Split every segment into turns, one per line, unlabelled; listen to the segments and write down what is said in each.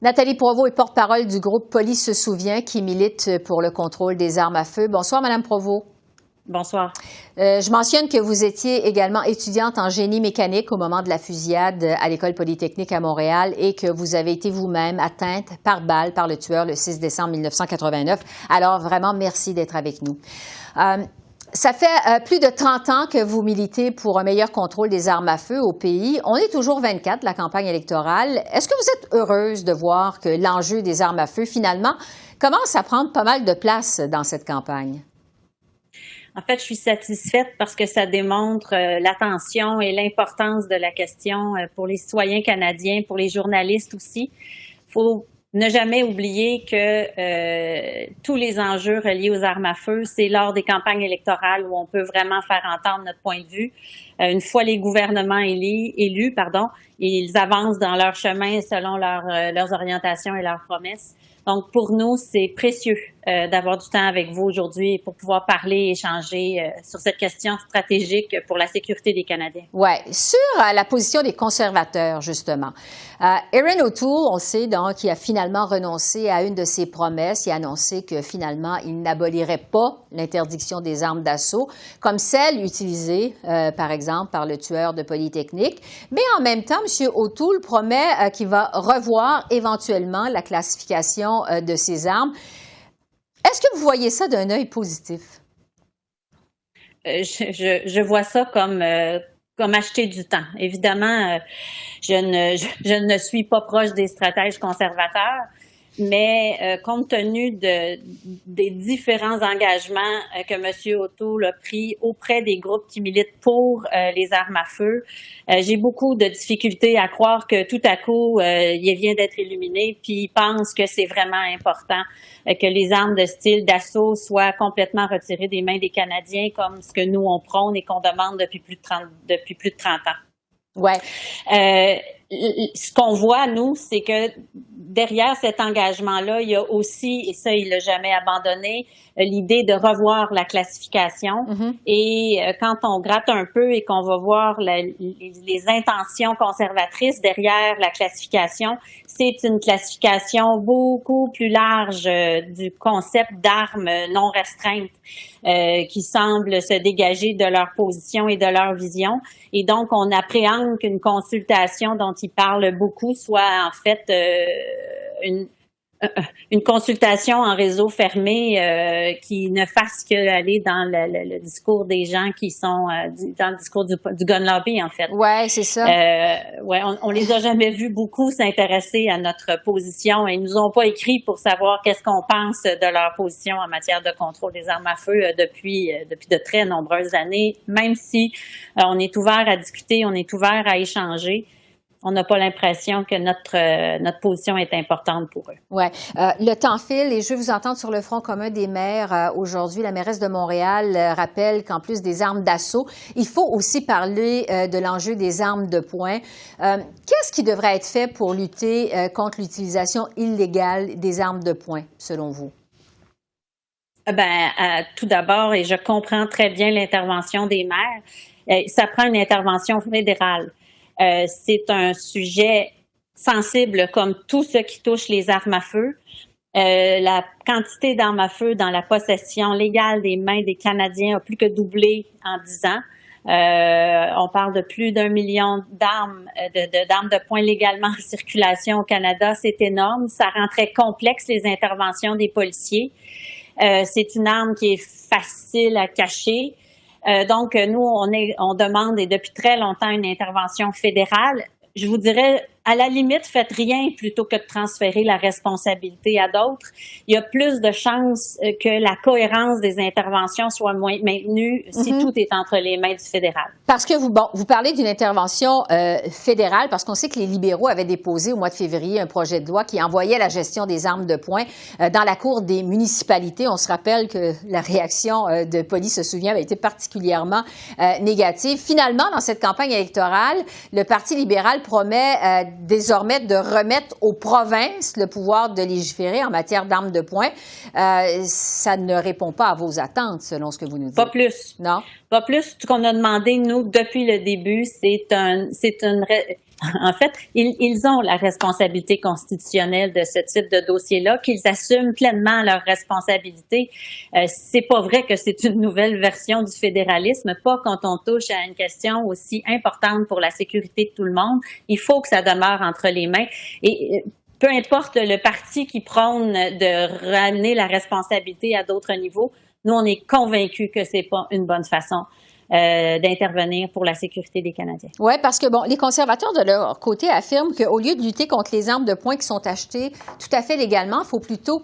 Nathalie Provost est porte-parole du groupe Police se souvient qui milite pour le contrôle des armes à feu. Bonsoir, Madame Provost.
Bonsoir.
Je mentionne que vous étiez également étudiante en génie mécanique au moment de la fusillade à l'École polytechnique à Montréal et que vous avez été vous-même atteinte par balle par le tueur le 6 décembre 1989. Alors, vraiment, merci d'être avec nous. Ça fait plus de 30 ans que vous militez pour un meilleur contrôle des armes à feu au pays. On est toujours 24 de la campagne électorale. Est-ce que vous êtes heureuse de voir que l'enjeu des armes à feu, finalement, commence à prendre pas mal de place dans cette campagne?
En fait, je suis satisfaite parce que ça démontre l'attention et l'importance de la question pour les citoyens canadiens, pour les journalistes aussi. Il faut ne jamais oublier que tous les enjeux reliés aux armes à feu, c'est lors des campagnes électorales où on peut vraiment faire entendre notre point de vue. Une fois les gouvernements élus, ils avancent dans leur chemin selon leurs orientations et leurs promesses. Donc, pour nous, c'est précieux d'avoir du temps avec vous aujourd'hui pour pouvoir parler et échanger sur cette question stratégique pour la sécurité des Canadiens.
Oui. Sur la position des conservateurs, justement. Erin O'Toole, on sait donc, qui a finalement renoncé à une de ses promesses. Il a annoncé que finalement, il n'abolirait pas l'interdiction des armes d'assaut, comme celle utilisée, par exemple, par le tueur de Polytechnique. Mais en même temps, M. O'Toole promet qu'il va revoir éventuellement la classification de ces armes. Est-ce que vous voyez ça d'un œil positif?
Je vois ça comme acheter du temps. Évidemment, je ne suis pas proche des stratèges conservateurs, mais compte tenu des différents engagements que M. O'Toole a pris auprès des groupes qui militent pour les armes à feu, j'ai beaucoup de difficultés à croire que tout à coup, il vient d'être illuminé, puis il pense que c'est vraiment important que les armes de style d'assaut soient complètement retirées des mains des Canadiens, comme ce que nous, on prône et qu'on demande depuis plus de 30 ans.
Ouais.
Ce qu'on voit, nous, c'est que derrière cet engagement-là, il y a aussi, et ça, il l'a jamais abandonné, l'idée de revoir la classification. Mm-hmm. Et quand on gratte un peu et qu'on va voir les intentions conservatrices derrière la classification, c'est une classification beaucoup plus large du concept d'armes non restreintes qui semble se dégager de leur position et de leur vision. Et donc, on appréhende qu'une consultation dont ils parlent beaucoup soit en fait une consultation en réseau fermé qui ne fasse qu'aller dans le discours des gens qui sont dans le discours du gun lobby, en fait.
Ouais, c'est ça.
On les a jamais vus beaucoup s'intéresser à notre position et ils nous ont pas écrit pour savoir qu'est-ce qu'on pense de leur position en matière de contrôle des armes à feu depuis de très nombreuses années, même si on est ouvert à discuter, on est ouvert à échanger. On n'a pas l'impression que notre position est importante pour eux.
Oui. Le temps file et je veux vous entendre sur le Front commun des maires aujourd'hui. La mairesse de Montréal rappelle qu'en plus des armes d'assaut, il faut aussi parler de l'enjeu des armes de poing. Qu'est-ce qui devrait être fait pour lutter contre l'utilisation illégale des armes de poing, selon vous?
Tout d'abord, et je comprends très bien l'intervention des maires, ça prend une intervention fédérale. C'est un sujet sensible comme tout ce qui touche les armes à feu. La quantité d'armes à feu dans la possession légale des mains des Canadiens a plus que doublé en 10 ans. On parle de plus d'1 million d'armes de poing légalement en circulation au Canada. C'est énorme. Ça rend très complexe les interventions des policiers. C'est une arme qui est facile à cacher. Donc, nous, on demande, et depuis très longtemps, une intervention fédérale. Je vous dirais, à la limite, faites rien plutôt que de transférer la responsabilité à d'autres. Il y a plus de chances que la cohérence des interventions soit maintenue si tout est entre les mains du fédéral.
Parce que vous parlez d'une intervention fédérale, parce qu'on sait que les libéraux avaient déposé au mois de février un projet de loi qui envoyait la gestion des armes de poing dans la cour des municipalités. On se rappelle que la réaction de Police se souvient avait été particulièrement négative. Finalement, dans cette campagne électorale, le Parti libéral promet désormais de remettre aux provinces le pouvoir de légiférer en matière d'armes de poing. Ça ne répond pas à vos attentes, selon ce que vous nous dites.
Pas plus.
Non?
Pas plus. Ce qu'on a demandé, nous, depuis le début, En fait, ils ont la responsabilité constitutionnelle de ce type de dossier-là, qu'ils assument pleinement leurs responsabilités. C'est pas vrai que c'est une nouvelle version du fédéralisme, pas quand on touche à une question aussi importante pour la sécurité de tout le monde. Il faut que ça demeure entre les mains. Et peu importe le parti qui prône de ramener la responsabilité à d'autres niveaux, nous, on est convaincus que c'est pas une bonne façon d'intervenir pour la sécurité des Canadiens.
Oui, parce que, bon, les conservateurs, de leur côté, affirment qu'au lieu de lutter contre les armes de poing qui sont achetées tout à fait légalement, il faut plutôt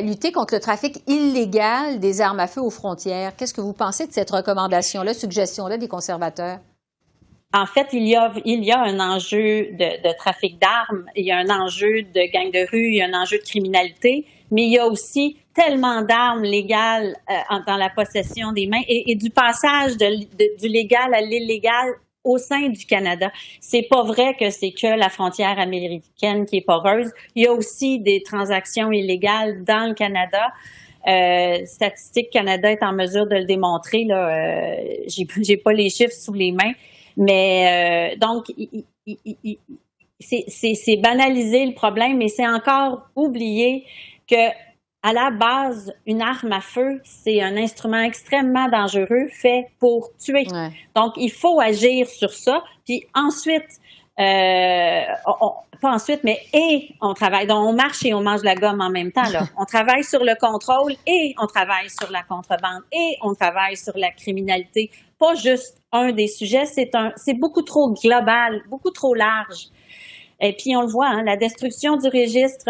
lutter contre le trafic illégal des armes à feu aux frontières. Qu'est-ce que vous pensez de cette recommandation-là, suggestion-là des conservateurs?
En fait, il y a un enjeu de trafic d'armes, il y a un enjeu de gangs de rue, il y a un enjeu de criminalité, mais il y a aussi tellement d'armes légales dans la possession des mains et du passage du légal à l'illégal au sein du Canada. C'est pas vrai que c'est que la frontière américaine qui est poreuse. Il y a aussi des transactions illégales dans le Canada. Statistique Canada est en mesure de le démontrer. Là, j'ai pas les chiffres sous les mains. Mais donc, c'est banaliser le problème, mais c'est encore oublier que à la base, une arme à feu, c'est un instrument extrêmement dangereux fait pour tuer. Ouais. Donc, il faut agir sur ça. Puis ensuite, pas ensuite, mais on travaille. Donc, on marche et on mange de la gomme en même temps. Là. On travaille sur le contrôle et on travaille sur la contrebande et on travaille sur la criminalité. Pas juste un des sujets, c'est beaucoup trop global, beaucoup trop large. Et puis, on le voit, hein, la destruction du registre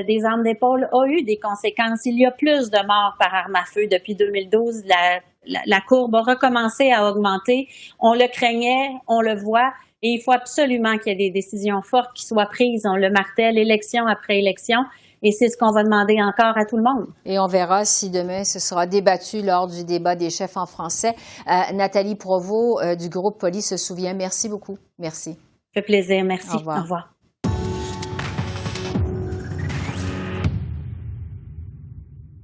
des armes d'épaule a eu des conséquences. Il y a plus de morts par arme à feu depuis 2012. La courbe a recommencé à augmenter. On le craignait, on le voit. Et il faut absolument qu'il y ait des décisions fortes qui soient prises. On le martèle élection après élection. Et c'est ce qu'on va demander encore à tout le monde.
Et on verra si demain ce sera débattu lors du débat des chefs en français. Nathalie Provost du groupe Police se souvient. Merci beaucoup. Merci.
Ça fait plaisir. Merci.
Au revoir.
Au revoir.